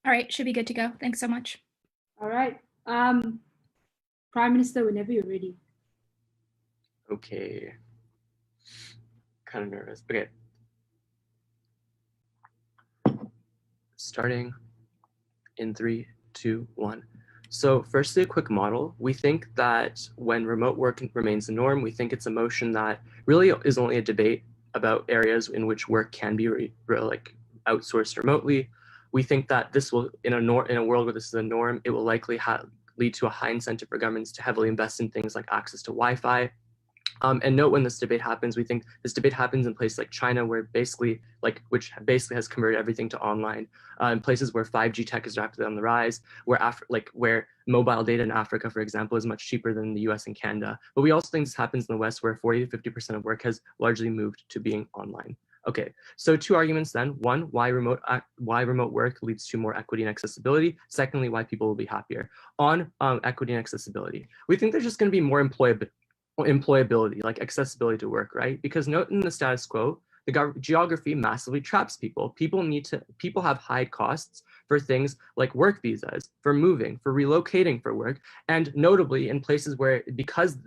All right, should be good to go. Thanks so much. All right. Prime Minister, whenever you're ready. Okay. Kind of nervous. Okay. Starting in 3, 2, 1. So firstly, a quick model. We think that when remote work remains the norm, we think it's a motion that really is only a debate about areas in which work can be like outsourced remotely. We think that this will, in a world where this is a norm, it will likely lead to a high incentive for governments to heavily invest in things like access to Wi-Fi. And note when this debate happens, we think this debate happens in places like China, where which basically has converted everything to online, in places where 5G tech is rapidly on the rise, where mobile data in Africa, for example, is much cheaper than the US and Canada. But we also think this happens in the West, where 40 to 50% of work has largely moved to being online. Okay, so two arguments then. One, why remote work leads to more equity and accessibility. Secondly, why people will be happier. On equity and accessibility, we think there's just going to be more employability, like accessibility to work, right? Because note in the status quo, the geography massively traps people. People have high costs for things like work visas, for moving, for relocating for work, and notably in places where, because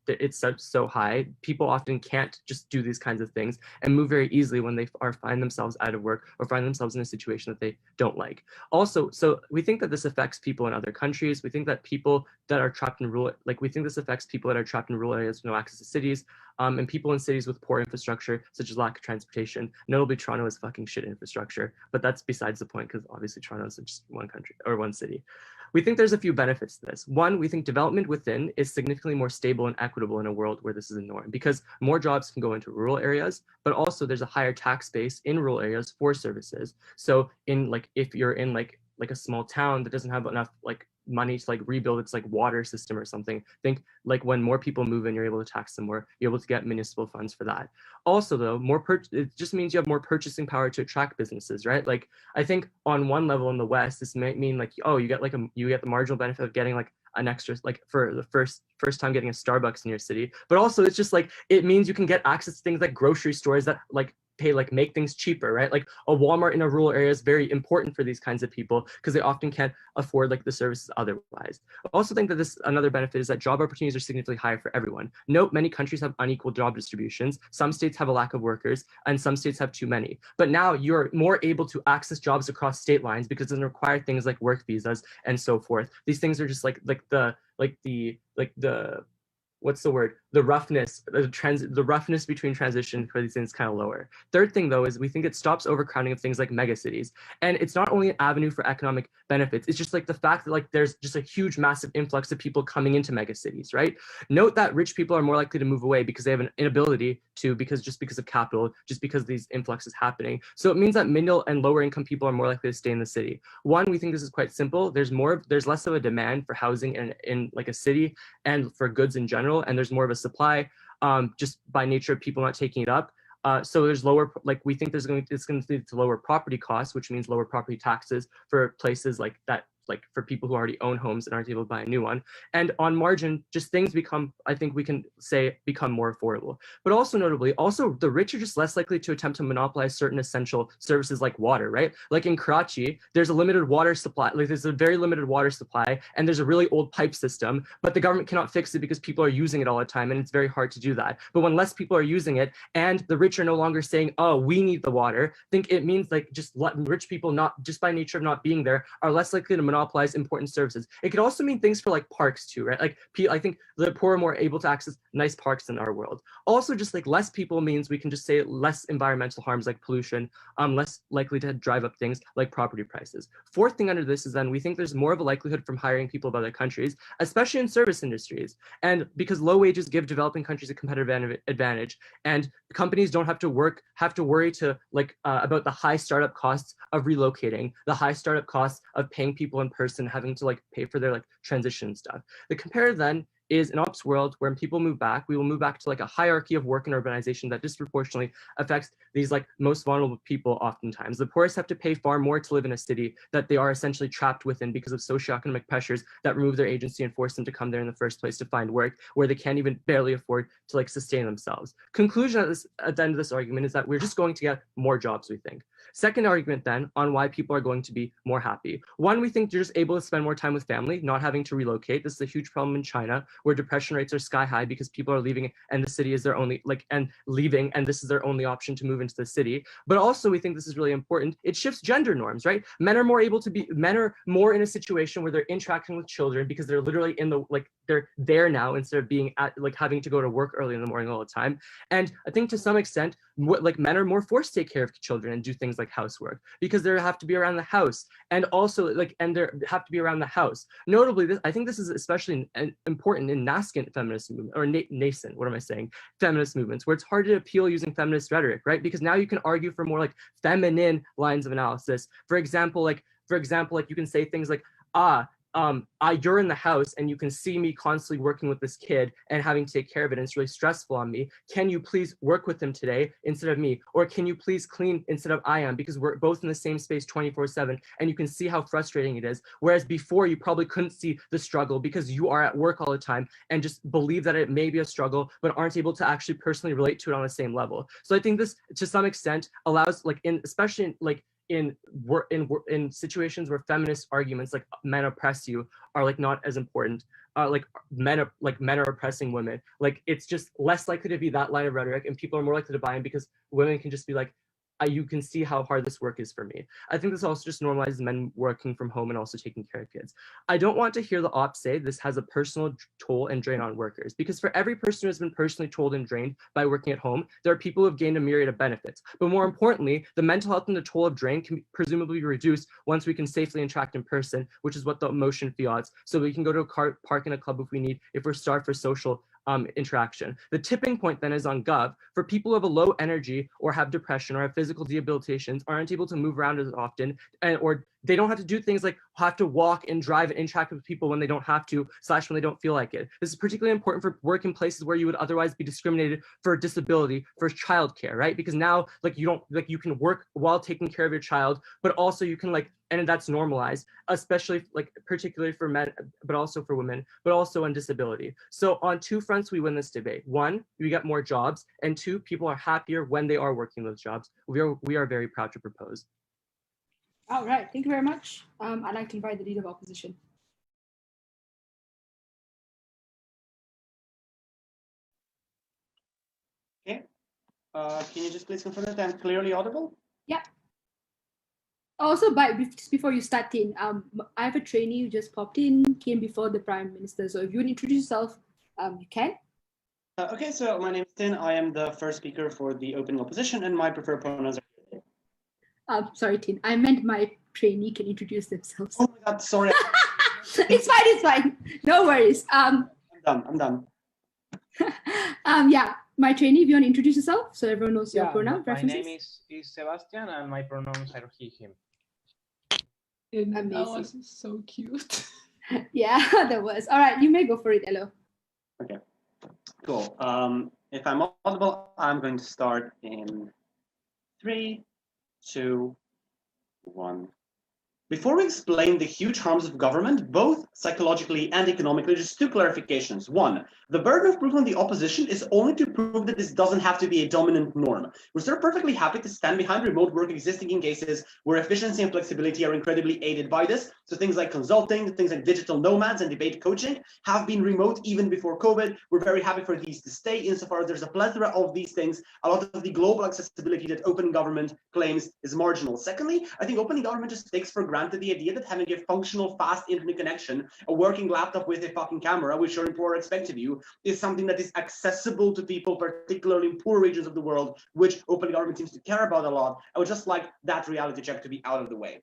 it's so high, people often can't just do these kinds of things and move very easily when they find themselves out of work or find themselves in a situation that they don't like. Also, so we think that this affects people in other countries. We think that people that are trapped in we think this affects people that are trapped in rural areas with no access to cities, and people in cities with poor infrastructure, such as lack of transportation. Notably, Toronto has fucking shit infrastructure, but that's besides the point, because obviously Toronto is just one country or one city. We think there's a few benefits to this. One, we think development within is significantly more stable and equitable in a world where this is a norm, because more jobs can go into rural areas, but also there's a higher tax base in rural areas for services. So if you're in like a small town that doesn't have enough money to rebuild its water system or something, think when more people move in, you're able to tax them more, you're able to get municipal funds for that. Also though, it just means you have more purchasing power to attract businesses, right? I think on one level in the West, this might mean you get the marginal benefit of getting an extra, for the first time getting a Starbucks in your city, but also it's just it means you can get access to things like grocery stores that make things cheaper, right? A Walmart in a rural area is very important for these kinds of people because they often can't afford the services otherwise. I also think that another benefit is that job opportunities are significantly higher for everyone. Note, many countries have unequal job distributions. Some states have a lack of workers and some states have too many. But now you're more able to access jobs across state lines because it doesn't require things like work visas and so forth. These things are just what's the word? The roughness between transition for these things kind of lower. Third thing though is we think it stops overcrowding of things like megacities. And it's not only an avenue for economic benefits, it's just the fact that there's just a huge massive influx of people coming into megacities, right? Note that rich people are more likely to move away because they have an inability to, because of capital, just because these influx is happening. So it means that middle and lower income people are more likely to stay in the city. One, we think this is quite simple. There's less of a demand for housing in a city and for goods in general, and there's more of a supply just by nature of people not taking it up. So there's lower, we think it's going to lead to lower property costs, which means lower property taxes for places like that, for people who already own homes and aren't able to buy a new one. And on margin, just things become, I think we can say, become more affordable. But also notably, the rich are just less likely to attempt to monopolize certain essential services like water, right? In Karachi, there's a limited water supply, there's a very limited water supply, and there's a really old pipe system, but the government cannot fix it because people are using it all the time, and it's very hard to do that. But when less people are using it, and the rich are no longer saying, oh, we need the water, I think it means just rich people, not just by nature of not being there, are less likely to monopolize important services. It could also mean things for parks too, right? I think the poor are more able to access nice parks in our world. Also, just less people means we can just say less environmental harms like pollution, less likely to drive up things like property prices. Fourth thing under this is then we think there's more of a likelihood from hiring people of other countries, especially in service industries. And because low wages give developing countries a competitive advantage, and companies don't have to worry about the high startup costs of relocating, the high startup costs of paying people in person, having to pay for their transition stuff. The comparative then is an ops world where when people move back, we will move back to a hierarchy of work and urbanization that disproportionately affects these most vulnerable people oftentimes. The poorest have to pay far more to live in a city that they are essentially trapped within because of socioeconomic pressures that remove their agency and force them to come there in the first place to find work where they can't even barely afford to sustain themselves. Conclusion at the end of this argument is that we're just going to get more jobs, we think. Second argument then on why people are going to be more happy. One, we think you're just able to spend more time with family, not having to relocate. This is a huge problem in China, where depression rates are sky high because people are leaving and the city is their only, and this is their only option to move into the city. But also we think this is really important. It shifts gender norms, right? Men are more in a situation where they're interacting with children because they're literally in the, they're there now instead of being at, having to go to work early in the morning all the time. And I think to some extent, men are more forced to take care of children and do things like housework because they have to be around the house, and also they have to be around the house. Notably, I think this is especially important in nascent feminist movement, or nascent, what am I saying? Feminist movements, where it's hard to appeal using feminist rhetoric, right? Because now you can argue for more feminine lines of analysis. For example, you can say things like, you're in the house and you can see me constantly working with this kid and having to take care of it, and it's really stressful on me. Can you please work with him today instead of me? Or can you please clean instead of I am? Because we're both in the same space 24/7, and you can see how frustrating it is. Whereas before you probably couldn't see the struggle because you are at work all the time and just believe that it may be a struggle, but aren't able to actually personally relate to it on the same level. So I think this, to some extent, allows, especially in situations where feminist arguments like men oppress you are not as important, men are oppressing women, it's just less likely to be that line of rhetoric, and people are more likely to buy in because women can just be you can see how hard this work is for me. I think this also just normalizes men working from home and also taking care of kids. I don't want to hear the op say this has a personal toll and drain on workers, because for every person who has been personally told and drained by working at home, there are people who have gained a myriad of benefits. But more importantly, the mental health and the toll of drain can presumably be reduced once we can safely interact in person, which is what the motion fiats. So we can go to a park and a club if we need, if we're starved for social interaction. The tipping point then is on Gov. For people who have a low energy or have depression or have physical debilitations, aren't able to move around as often, or they don't have to do things like have to walk and drive and interact with people when they don't have to, / when they don't feel like it. This is particularly important for work in places where you would otherwise be discriminated for disability, for childcare, right? Because now you can work while taking care of your child, but also you can and that's normalized, especially particularly for men, but also for women, but also on disability. So on two fronts, we win this debate. One, we get more jobs, and two, people are happier when they are working those jobs. We are very proud to propose. All right, thank you very much. I'd like to invite the Leader of Opposition. Okay, can you just please confirm that I'm clearly audible? Yeah. Also, just before you start in, I have a trainee who just popped in, came before the Prime Minister. So if you want to introduce yourself, you can. Okay, so my name is Tin. I am the first speaker for the opening opposition, and my preferred pronouns are... Sorry, Tin. I meant my trainee can introduce themselves. Oh my God, sorry. It's fine. No worries. I'm done. Yeah, my trainee, if you want to introduce yourself, so everyone knows your pronoun preferences. My name is Sebastian, and my pronouns are he, him. Amazing. That was so cute. Yeah, that was. All right, you may go for it, Elo. Okay, cool. If I'm audible, I'm going to start in 3, 2, 1. Before we explain the huge harms of government, both psychologically and economically, just two clarifications. One, the burden of proof on the opposition is only to prove that this doesn't have to be a dominant norm. We're still perfectly happy to stand behind remote work existing in cases where efficiency and flexibility are incredibly aided by this. So things like consulting, things like digital nomads and debate coaching have been remote even before COVID. We're very happy for these to stay insofar as there's a plethora of these things. A lot of the global accessibility that open government claims is marginal. Secondly, I think open government just takes for granted the idea that having a functional, fast internet connection, a working laptop with a fucking camera, which your employer expects of you, is something that is accessible to people, particularly in poor regions of the world, which open government seems to care about a lot. I would just like that reality check to be out of the way.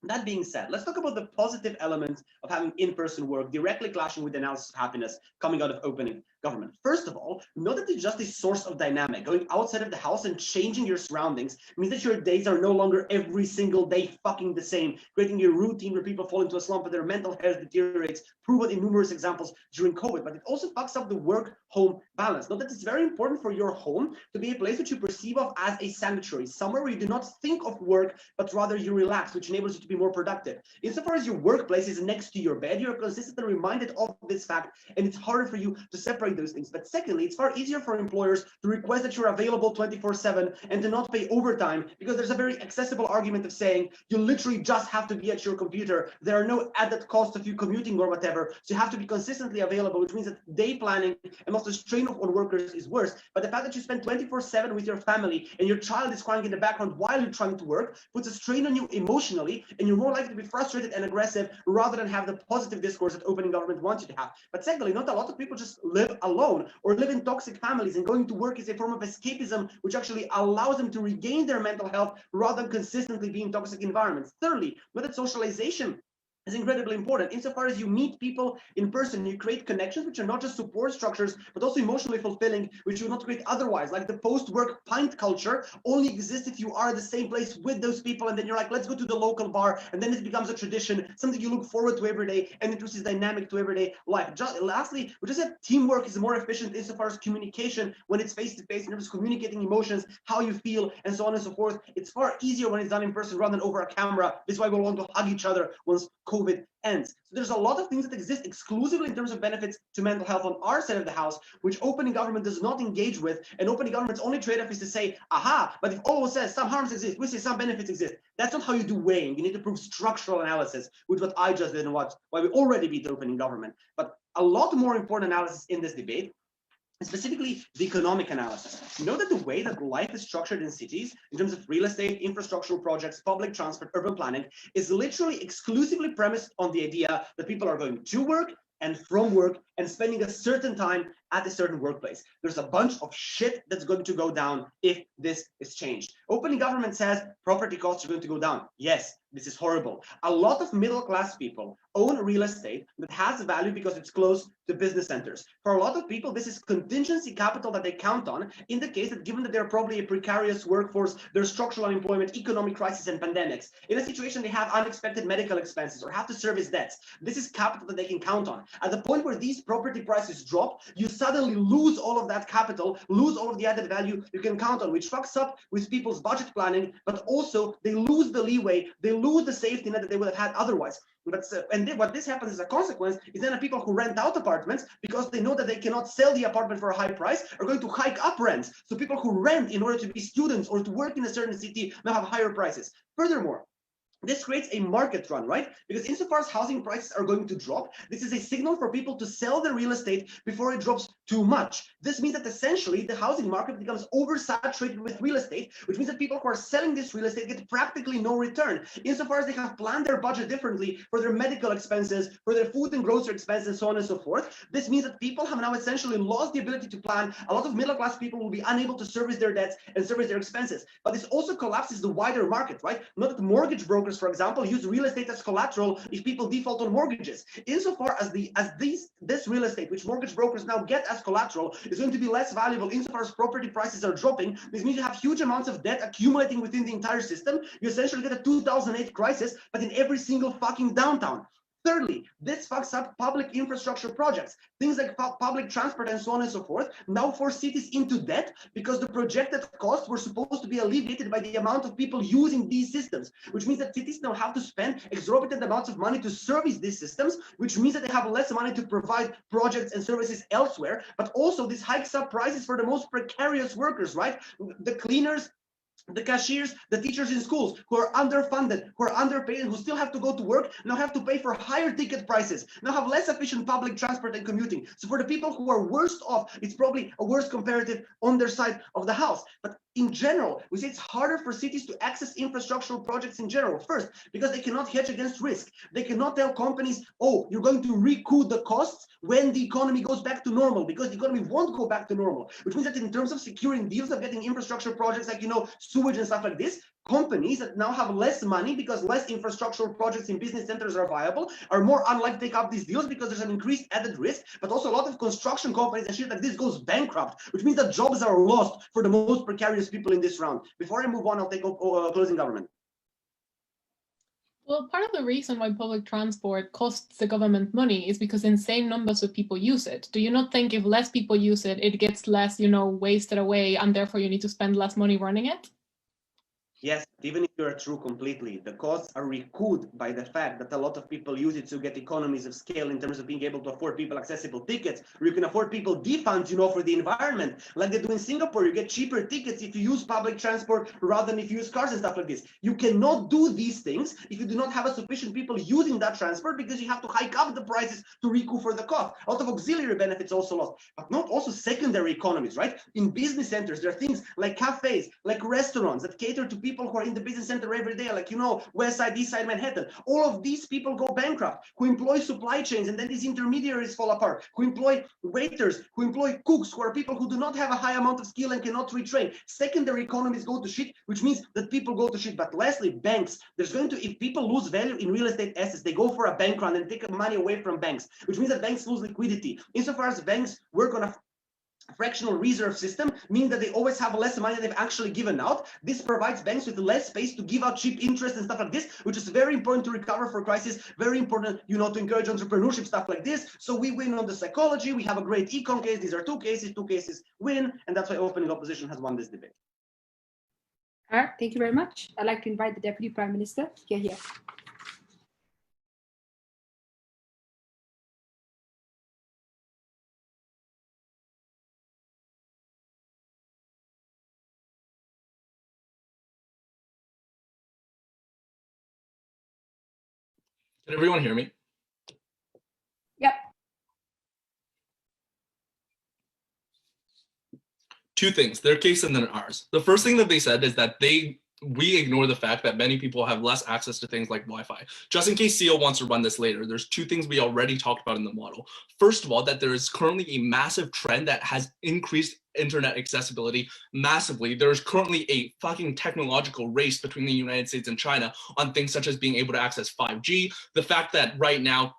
That being said, let's talk about the positive elements of having in-person work directly clashing with the analysis of happiness coming out of opening government. First of all, know that it's just a source of dynamic. Going outside of the house and changing your surroundings means that your days are no longer every single day fucking the same, creating a routine where people fall into a slump and their mental health deteriorates, proven in numerous examples during COVID. But it also fucks up the work-home balance. Know that it's very important for your home to be a place which you perceive of as a sanctuary, somewhere where you do not think of work, but rather you relax, which enables you to be more productive. Insofar as your workplace is next to your bed, you're consistently reminded of this fact, and it's harder for you to separate those things. But secondly, it's far easier for employers to request that you're available 24/7 and to not pay overtime, because there's a very accessible argument of saying you literally just have to be at your computer. There are no added costs of you commuting or whatever. So you have to be consistently available, which means that day planning and also strain on workers is worse. But the fact that you spend 24/7 with your family and your child is crying in the background while you're trying to work puts a strain on you emotionally, and you're more likely to be frustrated and aggressive rather than have the positive discourse that opening government wants you to have. But secondly, not a lot of people just live alone or live in toxic families, and going to work is a form of escapism, which actually allows them to regain their mental health rather than consistently being in toxic environments. Thirdly, method socialization is incredibly important. Insofar as you meet people in person, you create connections which are not just support structures, but also emotionally fulfilling, which you would not create otherwise. Like the post-work pint culture only exists if you are at the same place with those people, and then you're like, let's go to the local bar, and then it becomes a tradition, something you look forward to every day, and it is dynamic to everyday life. Lastly, we just said teamwork is more efficient insofar as communication when it's face-to-face, in terms of communicating emotions, how you feel, and so on and so forth. It's far easier when it's done in person rather than over a camera. This is why we'll want to hug each other once COVID ends. So there's a lot of things that exist exclusively in terms of benefits to mental health on our side of the house, which opening government does not engage with. And opening government's only trade-off is to say, aha, but if Olo says some harms exist, we say some benefits exist. That's not how you do weighing. You need to prove structural analysis, which what I just did and why we already beat the opening government. But a lot more important analysis in this debate, specifically the economic analysis. You know that the way that life is structured in cities, in terms of real estate, infrastructural projects, public transport, urban planning, is literally exclusively premised on the idea that people are going to work and from work and spending a certain time at a certain workplace. There's a bunch of shit that's going to go down if this is changed. Opening government says property costs are going to go down. Yes, this is horrible. A lot of middle-class people own real estate that has value because it's close to business centers. For a lot of people, this is contingency capital that they count on in the case that, given that they're probably a precarious workforce, there's structural unemployment, economic crisis, and pandemics. In a situation they have unexpected medical expenses or have to service debts, this is capital that they can count on. At the point where these property prices drop, you suddenly lose all of that capital, lose all of the added value you can count on, which fucks up with people's budget planning, but also they lose the leeway, they lose the safety net that they would have had otherwise. What this happens as a consequence is then people who rent out apartments because they know that they cannot sell the apartment for a high price are going to hike up rents. So people who rent in order to be students or to work in a certain city now have higher prices. Furthermore, this creates a market run, right? Because insofar as housing prices are going to drop, this is a signal for people to sell their real estate before it drops too much. This means that essentially the housing market becomes oversaturated with real estate, which means that people who are selling this real estate get practically no return. Insofar as they have planned their budget differently for their medical expenses, for their food and grocery expenses, and so on and so forth, this means that people have now essentially lost the ability to plan. A lot of middle-class people will be unable to service their debts and service their expenses. But this also collapses the wider market, right? Not that mortgage brokers, for example, use real estate as collateral if people default on mortgages. Insofar as this real estate, which mortgage brokers now get as collateral, is going to be less valuable insofar as property prices are dropping, this means you have huge amounts of debt accumulating within the entire system. You essentially get a 2008 crisis, but in every single fucking downtown. Thirdly, this fucks up public infrastructure projects. Things like public transport and so on and so forth now force cities into debt because the projected costs were supposed to be alleviated by the amount of people using these systems, which means that cities now have to spend exorbitant amounts of money to service these systems, which means that they have less money to provide projects and services elsewhere. But also this hikes up prices for the most precarious workers, right? The cleaners, the cashiers, the teachers in schools who are underfunded, who are underpaid, and who still have to go to work, now have to pay for higher ticket prices, now have less efficient public transport and commuting. So for the people who are worst off, it's probably a worse comparative on their side of the house. But in general, we say it's harder for cities to access infrastructural projects in general. First, because they cannot hedge against risk. They cannot tell companies, oh, you're going to recoup the costs when the economy goes back to normal, because the economy won't go back to normal, which means that in terms of securing deals of getting infrastructure projects like, sewage and stuff like this, companies that now have less money because less infrastructural projects in business centers are viable are more unlikely to take up these deals because there's an increased added risk. But also a lot of construction companies and shit like this goes bankrupt, which means that jobs are lost for the most precarious people in this round. Before I move on, I'll take closing government. Well, part of the reason why public transport costs the government money is because insane numbers of people use it. Do you not think if less people use it, it gets less, wasted away, and therefore you need to spend less money running it? Yes, even if You're true completely. The costs are recouped by the fact that a lot of people use it to get economies of scale in terms of being able to afford people accessible tickets, or you can afford people defunds, for the environment, like they do in Singapore. You get cheaper tickets if you use public transport rather than if you use cars and stuff like this. You cannot do these things if you do not have a sufficient people using that transport, because you have to hike up the prices to recoup for the cost. A lot of auxiliary benefits also lost, but not also secondary economies, right? In business centers, there are things like cafes, like restaurants that cater to people who are in the business center every day, like West Side, East Side, Manhattan. All of these people go bankrupt, who employ supply chains, and then these intermediaries fall apart, who employ waiters, who employ cooks, who are people who do not have a high amount of skill and cannot retrain. Secondary economies go to shit, which means that people go to shit. But lastly, banks. If people lose value in real estate assets, they go for a bank run and take money away from banks, which means that banks lose liquidity. Insofar as banks work on a fractional reserve system, meaning that they always have less money than they've actually given out. This provides banks with less space to give out cheap interest and stuff like this, which is very important to recover for crisis, very important, to encourage entrepreneurship, stuff like this. So we win on the psychology. We have a great econ case. These are two cases win, and that's why opening opposition has won this debate. All right, thank you very much. I'd like to invite the Deputy Prime Minister here. Can everyone hear me? Yep. Two things, their case and then ours. The first thing that they said is that we ignore the fact that many people have less access to things like Wi-Fi. Just in case CEO wants to run this later, there's two things we already talked about in the model. First of all, that there is currently a massive trend that has increased internet accessibility massively. There's currently a fucking technological race between the United States and China on things such as being able to access 5G. The fact that right now,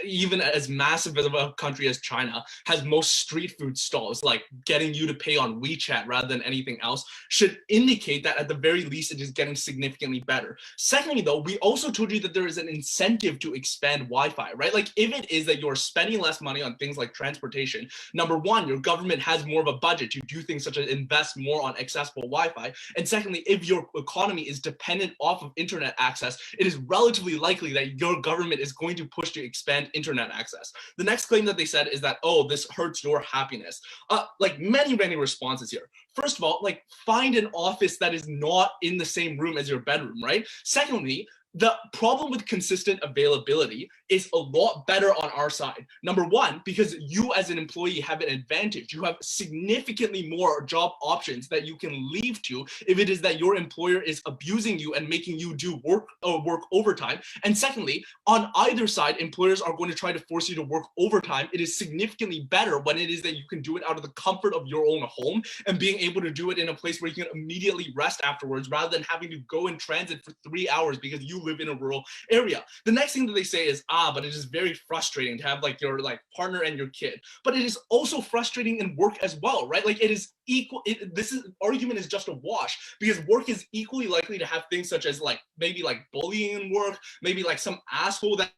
even as massive of a country as China has most street food stalls, like getting you to pay on WeChat rather than anything else, should indicate that at the very least it is getting significantly better. Secondly, though, we also told you that there is an incentive to expand Wi-Fi, right? Like if it is that you're spending less money on things like transportation, number one, your government has more of a budget to do things such as invest more on accessible Wi-Fi. And secondly, if your economy is dependent off of internet access, it is relatively likely that your government is going to push to expand internet access. The next claim that they said is that, oh, this hurts your happiness. Many responses here. First of all, find an office that is not in the same room as your bedroom, right? Secondly, the problem with consistent availability is a lot better on our side. Number one, because you as an employee have an advantage. You have significantly more job options that you can leave to if it is that your employer is abusing you and making you do work overtime. And secondly, on either side, employers are going to try to force you to work overtime. It is significantly better when it is that you can do it out of the comfort of your own home and being able to do it in a place where you can immediately rest afterwards rather than having to go in transit for 3 hours because you live in a rural area. The next thing that they say is, but it is very frustrating to have your partner and your kid. But it is also frustrating in work as well, right? It is equal. This argument is just a wash because work is equally likely to have things such as maybe bullying in work, maybe some asshole that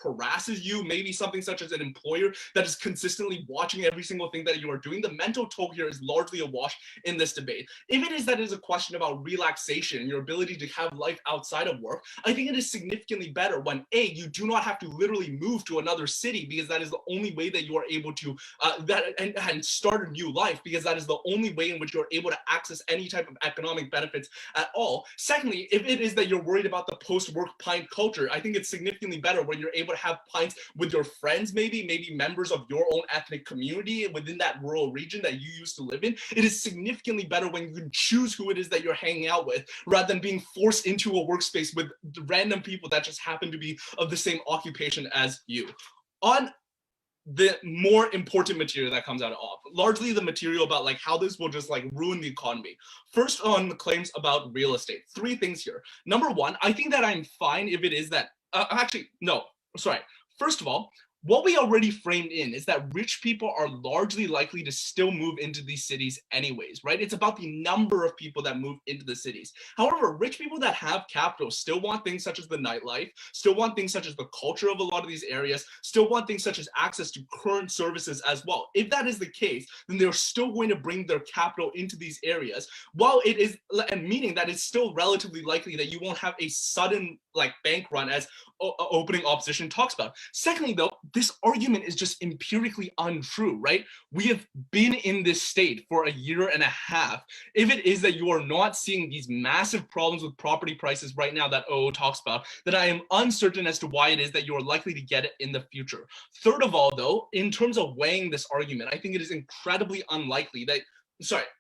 harasses you, maybe something such as an employer that is consistently watching every single thing that you are doing. The mental toll here is largely a wash in this debate. If it is that it is a question about relaxation, your ability to have life outside of work, I think it is significantly better when you do not have to literally move to another city because that is the only way that you are able to and start a new life, because that is the only way in which you're able to access any type of economic benefits at all. Secondly, if it is that you're worried about the post-work pint culture, I think it's significantly better when you're able to have pints with your friends, maybe members of your own ethnic community within that rural region that you used to live in. It is significantly better when you can choose who it is that you're hanging out with rather than being forced into a workspace with random people that just happen to be of the same occupation as you. On the more important material that comes out of largely the material about how this will just ruin the economy. First, on the claims about real estate, three things here. Number one, I think that I'm fine if it is that actually no, sorry. First of all, what we already framed in is that rich people are largely likely to still move into these cities anyways, right? It's about the number of people that move into the cities. However, rich people that have capital still want things such as the nightlife, still want things such as the culture of a lot of these areas, still want things such as access to current services as well. If that is the case, then they're still going to bring their capital into these areas, while it is, and meaning that it's still relatively likely that you won't have a sudden like bank run as opening opposition talks about. Secondly, though, this argument is just empirically untrue, right? We have been in this state for a year and a half. If it is that you are not seeing these massive problems with property prices right now that OO talks about, then I am uncertain as to why it is that you are likely to get it in the future. Third of all, though, in terms of weighing this argument, I think it is incredibly unlikely that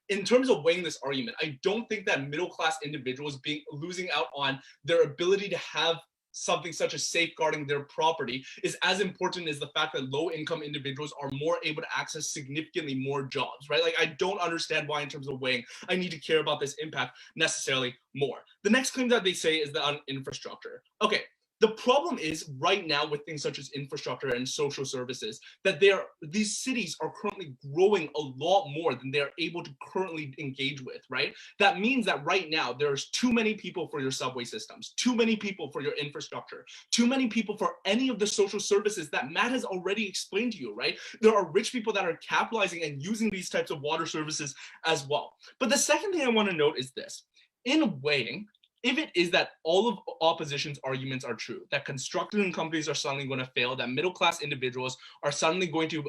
in terms of weighing this argument, I don't think that middle-class individuals losing out on their ability to have something such as safeguarding their property is as important as the fact that low-income individuals are more able to access significantly more jobs, right? Like, I don't understand why, in terms of weighing, I need to care about this impact necessarily more. The next claim that they say is that on infrastructure. Okay. The problem is right now with things such as infrastructure and social services that these cities are currently growing a lot more than they're able to currently engage with, right? That means that right now there's too many people for your subway systems, too many people for your infrastructure, too many people for any of the social services that Matt has already explained to you, right? There are rich people that are capitalizing and using these types of water services as well. But the second thing I want to note is this. In weighing, if it is that all of opposition's arguments are true, that construction companies are suddenly going to fail, that middle-class individuals are suddenly going to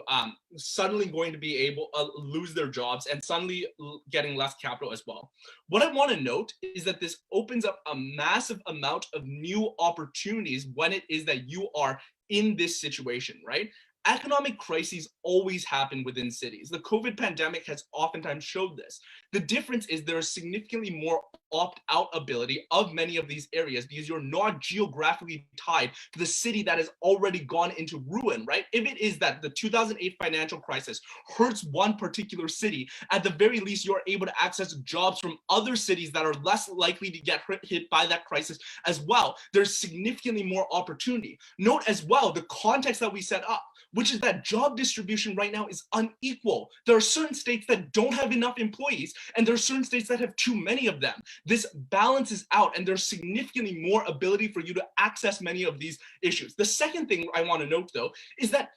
be able to lose their jobs and suddenly getting less capital as well. What I want to note is that this opens up a massive amount of new opportunities when it is that you are in this situation, right? Economic crises always happen within cities. The COVID pandemic has oftentimes showed this. The difference is there is significantly more opt-out ability of many of these areas because you're not geographically tied to the city that has already gone into ruin, right? If it is that the 2008 financial crisis hurts one particular city, at the very least, you're able to access jobs from other cities that are less likely to get hit by that crisis as well. There's significantly more opportunity. Note as well the context that we set up, which is that job distribution right now is unequal. There are certain states that don't have enough employees, and there are certain states that have too many of them. This balances out, and there's significantly more ability for you to access many of these issues. The second thing I want to note, though, is that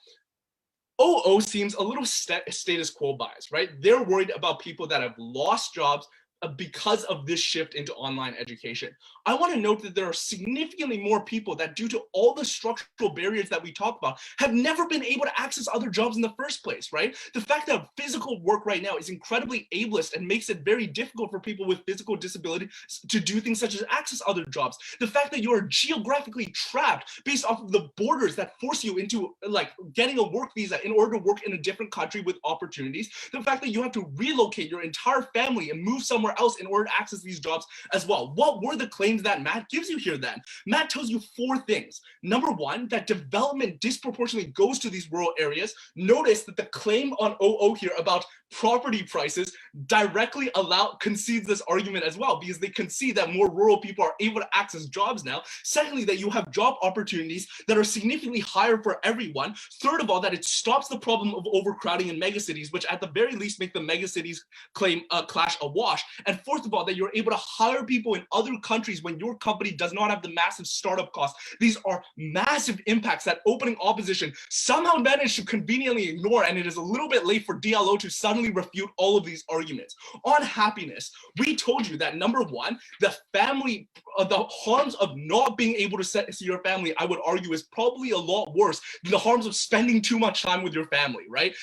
OO seems a little status quo bias, right? They're worried about people that have lost jobs because of this shift into online education. I want to note that there are significantly more people that, due to all the structural barriers that we talk about, have never been able to access other jobs in the first place, right? The fact that physical work right now is incredibly ableist and makes it very difficult for people with physical disability to do things such as access other jobs. The fact that you are geographically trapped based off of the borders that force you into like getting a work visa in order to work in a different country with opportunities. The fact that you have to relocate your entire family and move somewhere else in order to access these jobs as well. What were the claims that Matt gives you here then? Matt tells you 4 things. Number 1, that development disproportionately goes to these rural areas. Notice that the claim on OO here about property prices directly concedes this argument as well, because they concede that more rural people are able to access jobs now. Secondly, that you have job opportunities that are significantly higher for everyone. Third of all, that it stops the problem of overcrowding in megacities, which at the very least make the megacities claim clash a wash. And fourth of all, that you're able to hire people in other countries when your company does not have the massive startup costs. These are massive impacts that opening opposition somehow managed to conveniently ignore, and it is a little bit late for DLO to suddenly refute all of these arguments. On happiness, we told you that number 1, the harms of not being able to see your family, I would argue, is probably a lot worse than the harms of spending too much time with your family, right?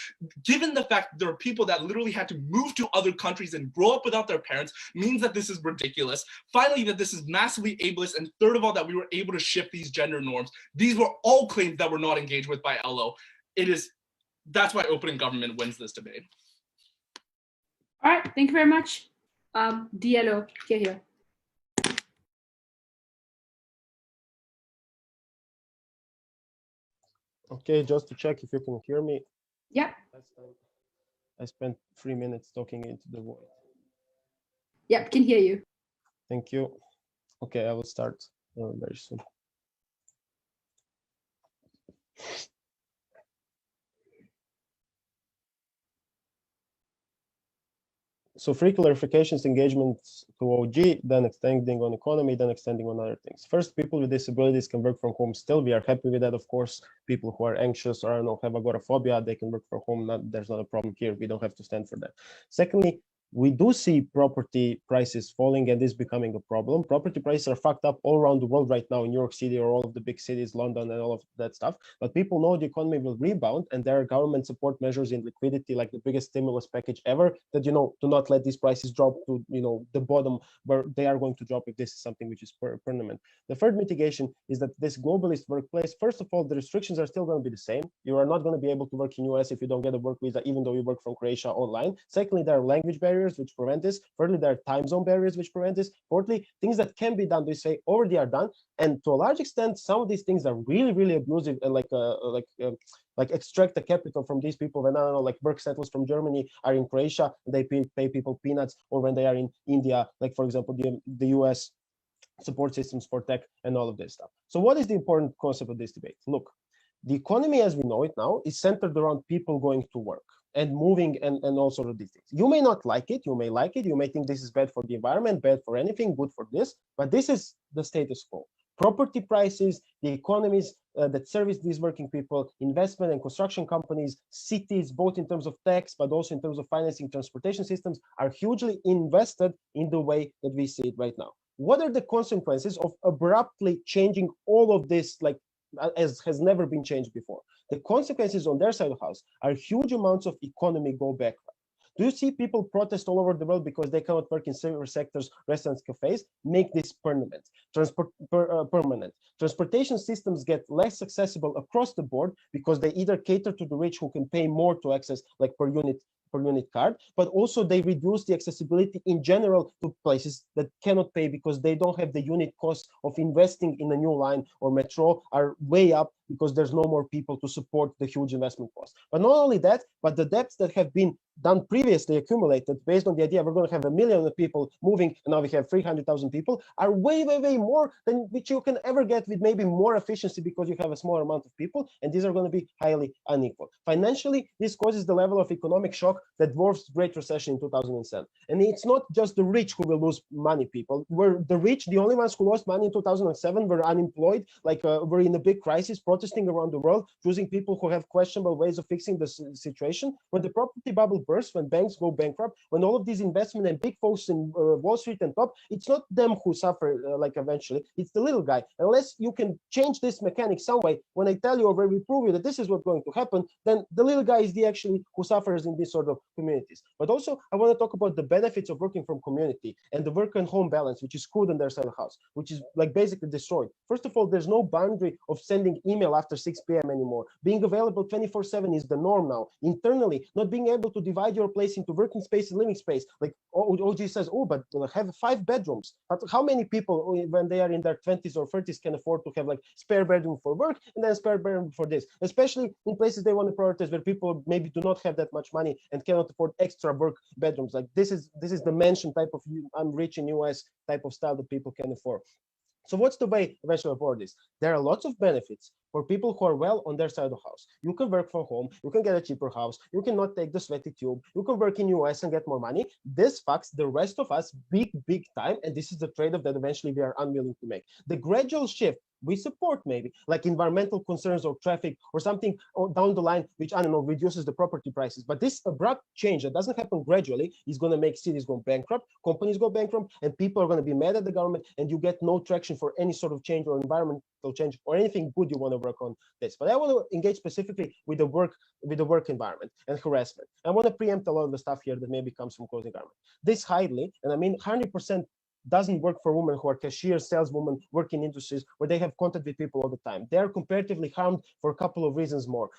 Given the fact that there are people that literally had to move to other countries and grow up without their parents, means that this is ridiculous. Finally, that this is massively ableist, and third of all, that we were able to shift these gender norms. These were all claims that were not engaged with by LO. That's why opening government wins this debate. All right, thank you very much. DLO, here. Okay, just to check if you can hear me. Yeah. Last time I spent 3 minutes talking into the void. Yep, can hear you. Thank you. Okay, I will start very soon. So free clarifications, engagements to OG, then extending on economy, then extending on other things. First, people with disabilities can work from home still. We are happy with that, of course. People who are anxious or I don't know, have agoraphobia, they can work from home. There's not a problem here. We don't have to stand for that. Secondly, we do see property prices falling and this becoming a problem. Property prices are fucked up all around the world right now in New York City or all of the big cities, London and all of that stuff. But people know the economy will rebound and there are government support measures in liquidity, like the biggest stimulus package ever, that, you know, do not let these prices drop to, you know, the bottom where they are going to drop if this is something which is permanent. The third mitigation is that this globalist workplace, first of all, the restrictions are still going to be the same. You are not going to be able to work in US if you don't get a work visa, even though you work from Croatia online. Secondly, there are language barriers which prevent this. Thirdly, there are time zone barriers which prevent this. Fourthly, things that can be done this way already are done, and to a large extent, some of these things are really, really abusive and like extract the capital from these people. When I don't know, like work settlers from Germany are in Croatia, and they pay people peanuts, or when they are in India, like for example, the US support systems for tech and all of this stuff. So what is the important concept of this debate? Look, the economy as we know it now is centered around people going to work and moving and all sorts of these things. You may not like it, you may like it, you may think this is bad for the environment, bad for anything, good for this, but this is the status quo. Property prices, the economies that service these working people, investment and construction companies, cities, both in terms of tax, but also in terms of financing transportation systems, are hugely invested in the way that we see it right now. What are the consequences of abruptly changing all of this, like as has never been changed before? The consequences on their side of the house are huge amounts of economy go bankrupt. Do you see people protest all over the world because they cannot work in service sectors, restaurants, cafes? Make this permanent. Permanent. Transportation systems get less accessible across the board because they either cater to the rich who can pay more to access, like per unit card, but also they reduce the accessibility in general to places that cannot pay because they don't have the unit cost of investing in a new line or metro are way up because there's no more people to support the huge investment cost. But not only that, but the debts that have been done previously accumulated based on the idea we're going to have 1 million people moving and now we have 300,000 people are way more than which you can ever get with maybe more efficiency because you have a smaller amount of people, and these are going to be highly unequal. Financially, this causes the level of economic shock that dwarfs the Great Recession in 2007. And it's not just the rich who will lose money, people. Were the rich the only ones who lost money in 2007, were unemployed, like were in a big crisis, protesting around the world, choosing people who have questionable ways of fixing the situation? When the property bubble bursts, when banks go bankrupt, when all of these investment and big folks in Wall Street and top, it's not them who suffer like eventually, it's the little guy. Unless you can change this mechanic some way, when I tell you or when we prove you that this is what's going to happen, then the little guy is the actually who suffers in this sort of communities. But also, I want to talk about the benefits of working from community and the work and home balance, which is screwed on their side of the house, which is like basically destroyed. First of all, there's no boundary of sending email after 6 p.m. anymore. Being available 24/7 is the norm now. Internally, not being able to divide your place into working space and living space. Like OG says, oh, but have 5 bedrooms. But how many people when they are in their 20s or 30s can afford to have like spare bedroom for work and then spare bedroom for this? Especially in places they want to prioritize where people maybe do not have that much money and cannot afford extra work bedrooms. Like this is the mansion type of I'm rich in US type of style that people can afford. So what's the way eventually avoid this? There are lots of benefits for people who are well on their side of the house. You can work from home, you can get a cheaper house, you cannot take the sweaty tube, you can work in US and get more money. This fucks the rest of us big time, and this is the trade-off that eventually we are unwilling to make. The gradual shift we support, maybe like environmental concerns or traffic or something down the line, which I don't know, reduces the property prices. But this abrupt change that doesn't happen gradually is going to make cities go bankrupt, companies go bankrupt, and people are going to be mad at the government, and you get no traction for any sort of change or environmental change or anything good you want to work on this. But I want to engage specifically with the work environment and harassment. I want to preempt a lot of the stuff here that maybe comes from closing government. This highly, and I mean 100%, doesn't work for women who are cashiers, saleswomen, work in industries where they have contact with people all the time. They are comparatively harmed for a couple of reasons more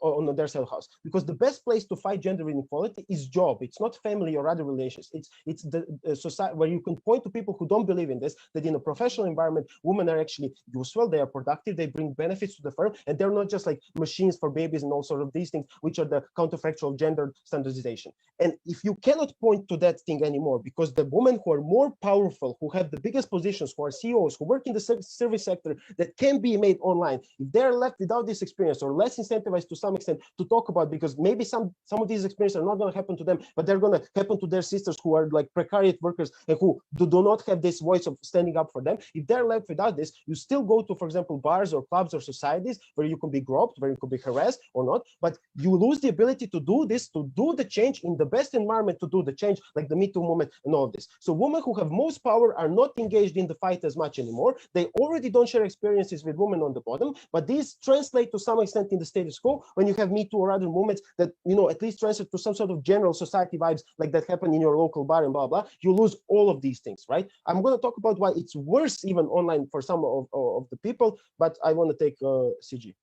on their side of the house. Because the best place to fight gender inequality is job. It's not family or other relations. It's the society where you can point to people who don't believe in this, that in a professional environment, women are actually useful, they are productive, they bring benefits to the firm, and they're not just like machines for babies and all sort of these things, which are the counterfactual gender standardization. And if you cannot point to that thing anymore, because the women who are more powerful, who have the biggest positions, who are CEOs, who work in the service sector, that can be made online, if they're left without this experience or less incentivized to some extent to talk about, because maybe some of these experiences are not going to happen to them, but they're going to happen to their sisters who are like precariat workers and who do not have this voice of standing up for them. If they're left without this, you still go to, for example, bars or clubs or societies where you can be groped, where you could be harassed or not, but you lose the ability to do this, to do the change in the best environment, to do the change, like the Me Too movement and all of this. So women who have most power are not engaged in the fight as much anymore. They already don't share experiences with women on the bottom, but these translate to some extent in the status quo when you have Me Too or other movements that, you know, at least translate to some sort of general society vibes like that happen in your local bar and blah, blah. You lose all of these things, right? I'm going to talk about why it's worse even online for some of the people, but I want to take CG.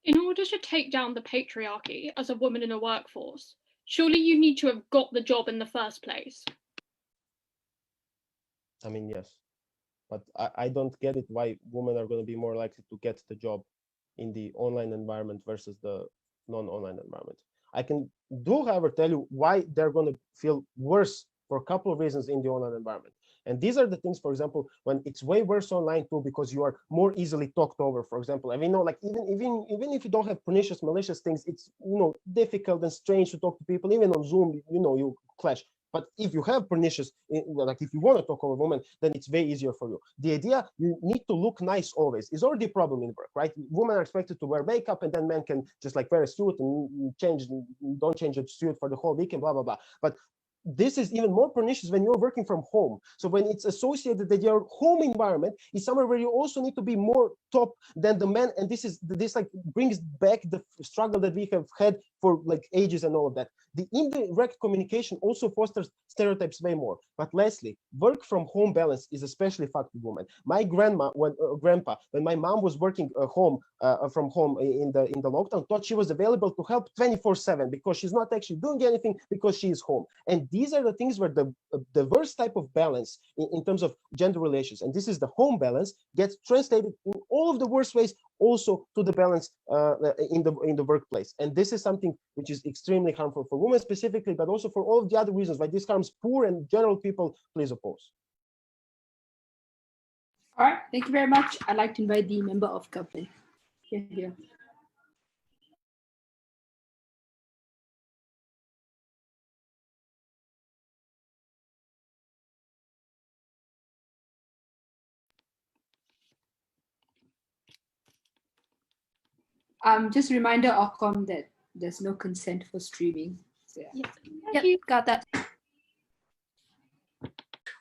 In order to take down the patriarchy as a woman in a workforce, surely you need to have got the job in the first place. I mean, yes, but I don't get it why women are going to be more likely to get the job in the online environment versus the non-online environment. I can however, tell you why they're going to feel worse for a couple of reasons in the online environment. And these are the things, for example, when it's way worse online too, because you are more easily talked over, for example. I mean, you know, like even if you don't have pernicious, malicious things, it's, you know, difficult and strange to talk to people. Even on Zoom, you know, you clash. But if you have pernicious, like if you want to talk over women, then it's way easier for you. The idea you need to look nice always is already a problem in work, right? Women are expected to wear makeup, and then men can just like wear a suit and don't change a suit for the whole week and blah, blah, blah. But this is even more pernicious when you're working from home. So when it's associated that your home environment is somewhere where you also need to be more top than the men, and this like brings back the struggle that we have had for like ages and all of that. The indirect communication also fosters stereotypes way more. But lastly, work from home balance is especially fucked with women. My grandpa, when my mom was working from home in the lockdown, thought she was available to help 24/7 because she's not actually doing anything because she is home. And these are the things where the worst type of balance in terms of gender relations, and this is the home balance, gets translated in all of the worst ways also to the balance in the workplace. And this is something which is extremely harmful for women specifically, but also for all of the other reasons why this harms poor and general people. Please oppose. All right, thank you very much. I'd like to invite the member of company. Here. Just a reminder, Ocom, that there's no consent for streaming. So, yeah. Yep, got that.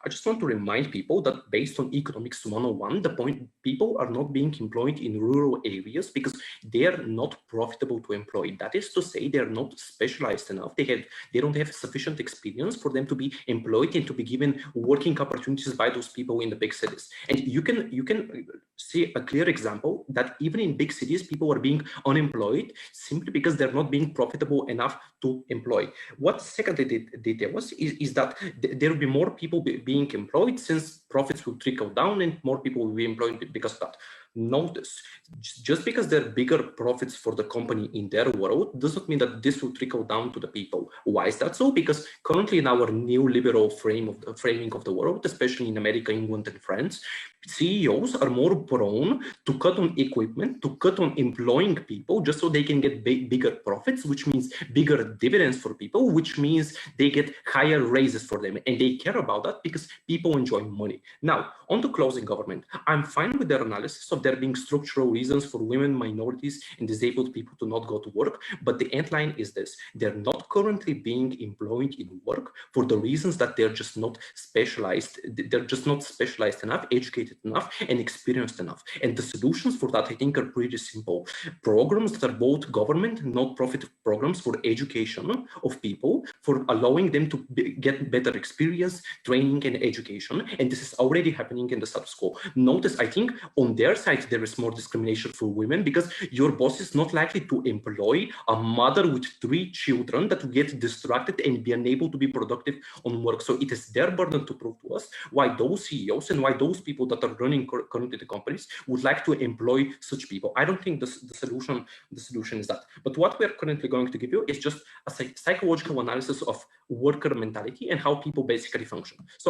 I just want to remind people that based on Economics 101, the point people are not being employed in rural areas because they are not profitable to employ. That is to say, they're not specialized enough. They don't have sufficient experience for them to be employed and to be given working opportunities by those people in the big cities. And you can see a clear example that even in big cities, people are being unemployed simply because they're not being profitable enough to employ. What secondly they tell us is that there will be more people being employed since profits will trickle down and more people will be employed because of that. Notice, just because there are bigger profits for the company in their world doesn't mean that this will trickle down to the people. Why is that so? Because currently in our neoliberal framing of the world, especially in America, England, and France, CEOs are more prone to cut on equipment, to cut on employing people just so they can get bigger profits, which means bigger dividends for people, which means they get higher raises for them. And they care about that because people enjoy money. Now, on the closing government, I'm fine with their analysis of there being structural reasons for women, minorities, and disabled people to not go to work. But the end line is this: they're not currently being employed in work for the reasons that they're just not specialized. They're just not specialized enough, educated enough, and experienced enough. And the solutions for that, I think, are pretty simple. Programs that are both government, not-profit programs for education of people, for allowing them to get better experience, training, and education. And this is already happening in the status quo. Notice, I think, on their side, side, there is more discrimination for women because your boss is not likely to employ a mother with 3 children that will get distracted and be unable to be productive on work. So it is their burden to prove to us why those CEOs and why those people that are running currently the companies would like to employ such people. I don't think the solution is that. But what we are currently going to give you is just a psychological analysis of worker mentality and how people basically function. So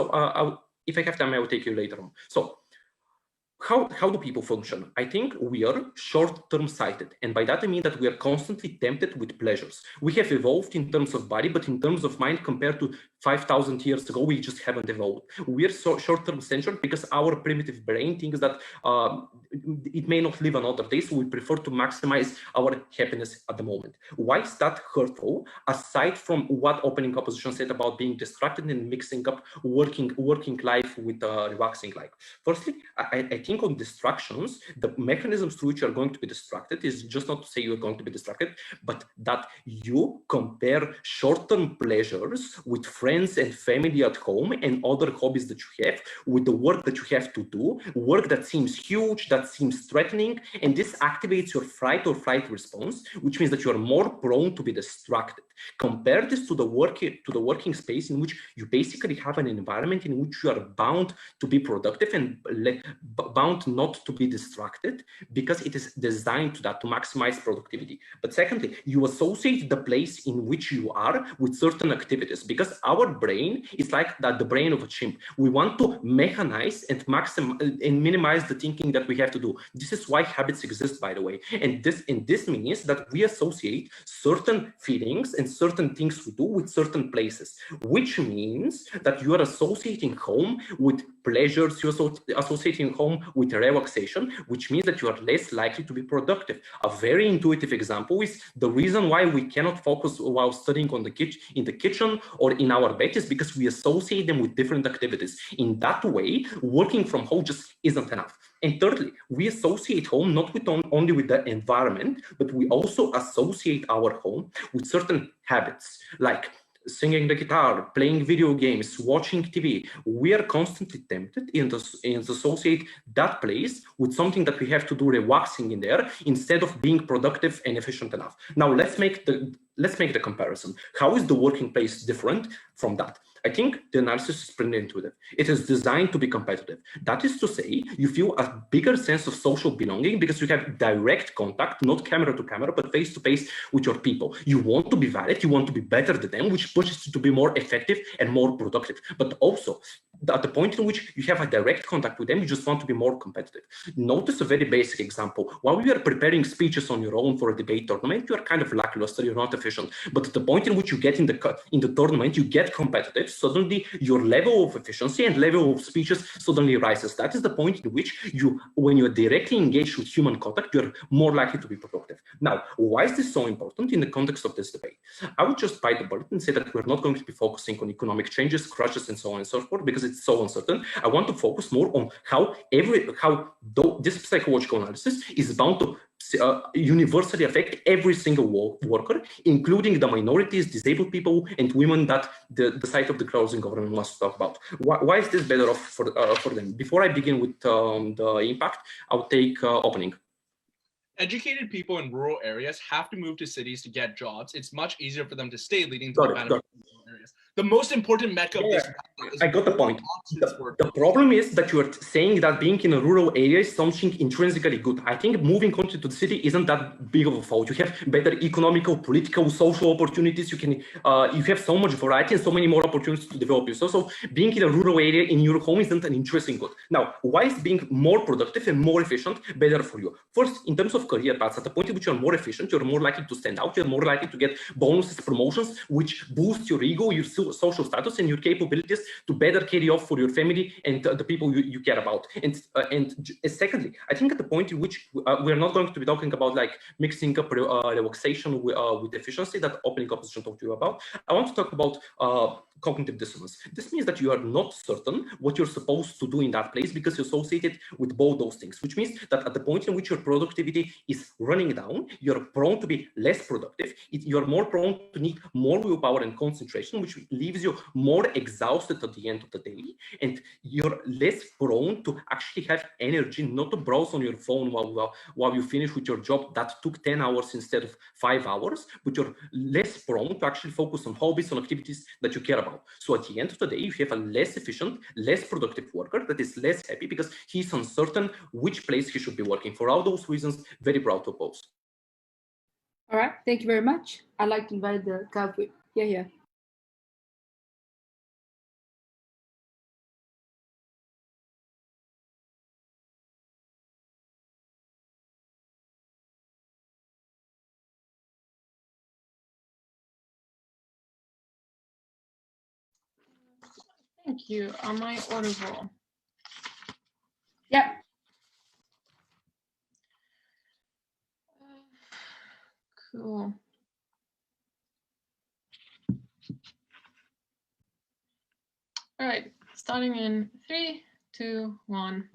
if I have time, I will take you later on. So how do people function? I think we are short-term sighted. And by that, I mean that we are constantly tempted with pleasures. We have evolved in terms of body, but in terms of mind, compared to 5,000 years ago, we just haven't evolved. We are so short-term centered because our primitive brain thinks that it may not live another day, so we prefer to maximize our happiness at the moment. Why is that hurtful? Aside from what opening opposition said about being distracted and mixing up working life with relaxing life. Firstly, I think on distractions, the mechanisms through which you are going to be distracted is just not to say you're going to be distracted, but that you compare short-term pleasures with friends and family at home and other hobbies that you have with the work that you have to do, work that seems huge, that seems threatening, and this activates your fight or flight response, which means that you are more prone to be distracted. Compare this to the working space in which you basically have an environment in which you are bound to be productive and bound not to be distracted, because it is designed to maximize productivity. But secondly, you associate the place in which you are with certain activities, because our brain is like the brain of a chimp. We want to mechanize and minimize the thinking that we have to do. This is why habits exist, by the way. And this means that we associate certain feelings and certain things we do with certain places, which means that you are associating home with pleasures, you're associating home with relaxation, which means that you are less likely to be productive. A very intuitive example is the reason why we cannot focus while studying in the kitchen or in our bed is because we associate them with different activities. In that way, working from home just isn't enough. And thirdly, we associate home not only with the environment, but we also associate our home with certain habits, like singing the guitar, playing video games, watching TV. We are constantly tempted and associate that place with something that we have to do relaxing in there instead of being productive and efficient enough. Now let's make the comparison. How is the working place different from that? I think the analysis is pretty intuitive. It is designed to be competitive. That is to say, you feel a bigger sense of social belonging because you have direct contact, not camera to camera, but face to face with your people. You want to be valid, you want to be better than them, which pushes you to be more effective and more productive. But also, at the point in which you have a direct contact with them, you just want to be more competitive. Notice a very basic example. While you are preparing speeches on your own for a debate tournament, you are kind of lackluster, you're not efficient. But at the point in which you get in the tournament, you get competitive, suddenly your level of efficiency and level of speeches suddenly rises. That is the point in which when you're directly engaged with human contact, you're more likely to be productive. Now, why is this so important in the context of this debate? I would just bite the bullet and say that we're not going to be focusing on economic changes, crashes, and so on and so forth, because it's so uncertain. I want to focus more on how this psychological analysis is bound to universally affect every single worker, including the minorities, disabled people, and women that the side of the closing government wants to talk about. Why is this better off for them? Before I begin with the impact, I'll take opening. Educated people in rural areas have to move to cities to get jobs. It's much easier for them to stay, leading to the benefit of rural areas. The most important metric of this is I got the point. The problem is that you are saying that being in a rural area is something intrinsically good. I think moving on to the city isn't that big of a fault. You have better economical, political, social opportunities. You have so much variety and so many more opportunities to develop yourself. So being in a rural area in your home isn't an interesting good. Now, why is being more productive and more efficient better for you? First, in terms of career paths, at the point in which you're more efficient, you're more likely to stand out. You're more likely to get bonuses, promotions, which boost your ego, your social status, and your capabilities to better carry off for your family and the people you care about. And secondly, I think at the point in which we're not going to be talking about like mixing up relaxation with efficiency that opening opposition talked to you about, I want to talk about cognitive dissonance. This means that you are not certain what you're supposed to do in that place because you're associated with both those things, which means that at the point in which your productivity is running down, you're prone to be less productive. You're more prone to need more willpower and concentration. situation which leaves you more exhausted at the end of the day, and you're less prone to actually have energy not to browse on your phone while you finish with your job that took 10 hours instead of 5 hours, but you're less prone to actually focus on hobbies, on activities that you care about. So at the end of the day, you have a less efficient, less productive worker that is less happy because he's uncertain which place he should be working. For all those reasons, very proud to oppose. All right, thank you very much. I'd like to invite the culprit. Yeah. Thank you. Am I audible? Yep. Cool. All right, starting in 3, 2, 1.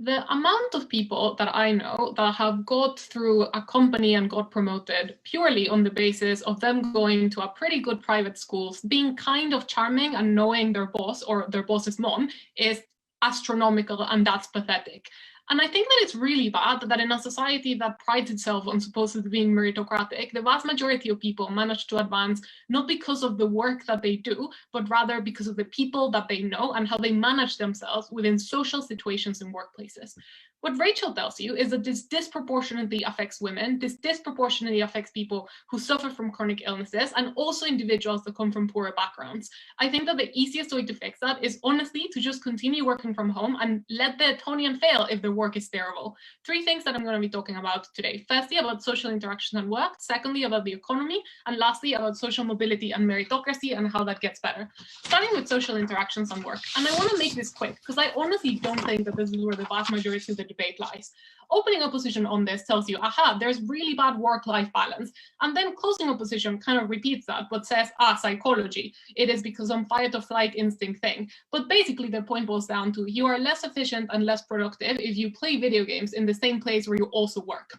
The amount of people that I know that have got through a company and got promoted purely on the basis of them going to a pretty good private schools, being kind of charming and knowing their boss or their boss's mom is astronomical, and that's pathetic. And I think that it's really bad that in a society that prides itself on supposedly being meritocratic, the vast majority of people manage to advance not because of the work that they do, but rather because of the people that they know and how they manage themselves within social situations and workplaces. What Rachel tells you is that this disproportionately affects women, this disproportionately affects people who suffer from chronic illnesses, and also individuals that come from poorer backgrounds. I think that the easiest way to fix that is honestly to just continue working from home and let the Etonian fail if the work is terrible. 3 things that I'm going to be talking about today. Firstly, about social interaction and work. Secondly, about the economy. And lastly, about social mobility and meritocracy and how that gets better. Starting with social interactions and work. And I want to make this quick because I honestly don't think that this is where the vast majority of the debate lies. Opening opposition on this tells you, aha, there's really bad work-life balance. And then closing opposition kind of repeats that, but says, psychology. It is because some fight or flight instinct thing. But basically the point boils down to you are less efficient and less productive if you play video games in the same place where you also work.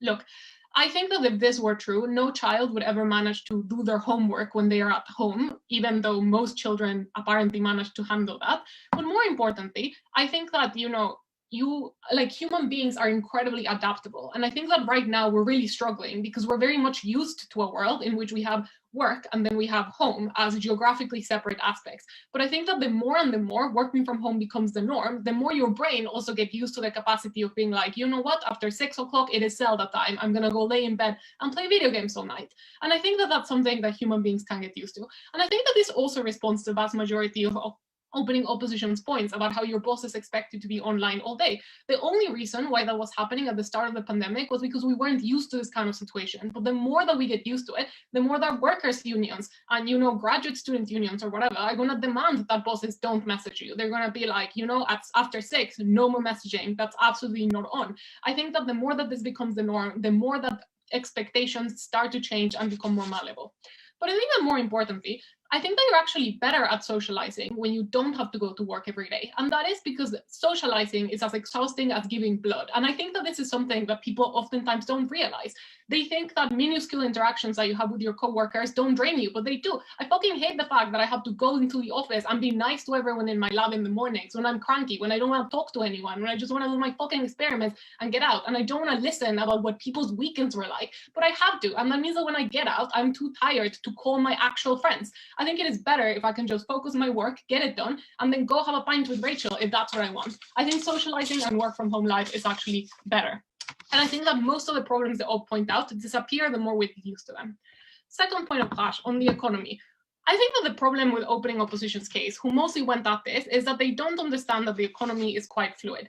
Look, I think that if this were true, no child would ever manage to do their homework when they are at home, even though most children apparently manage to handle that. But more importantly, I think that, human beings are incredibly adaptable. And I think that right now we're really struggling because we're very much used to a world in which we have work and then we have home as geographically separate aspects. But I think that the more and the more working from home becomes the norm, the more your brain also gets used to the capacity of being like, you know what, after 6 o'clock, it is Zelda time. I'm gonna go lay in bed and play video games all night. And I think that that's something that human beings can get used to. And I think that this also responds to the vast majority of opening opposition's points about how your bosses expect you to be online all day. The only reason why that was happening at the start of the pandemic was because we weren't used to this kind of situation. But the more that we get used to it, the more that workers' unions and graduate student unions or whatever are going to demand that bosses don't message you. They're going to be like, after 6, no more messaging. That's absolutely not on. I think that the more that this becomes the norm, the more that expectations start to change and become more malleable. But I think that more importantly, I think that you're actually better at socializing when you don't have to go to work every day. And that is because socializing is as exhausting as giving blood. And I think that this is something that people oftentimes don't realize. They think that minuscule interactions that you have with your coworkers don't drain you, but they do. I fucking hate the fact that I have to go into the office and be nice to everyone in my lab in the mornings when I'm cranky, when I don't want to talk to anyone, when I just want to do my fucking experiments and get out. And I don't want to listen about what people's weekends were like, but I have to. And that means that when I get out, I'm too tired to call my actual friends. I think it is better if I can just focus my work, get it done, and then go have a pint with Rachel if that's what I want. I think socializing and work from home life is actually better. And I think that most of the problems that I'll point out disappear the more we get used to them. Second point of clash on the economy. I think that the problem with opening opposition's case, who mostly went at this, is that they don't understand that the economy is quite fluid.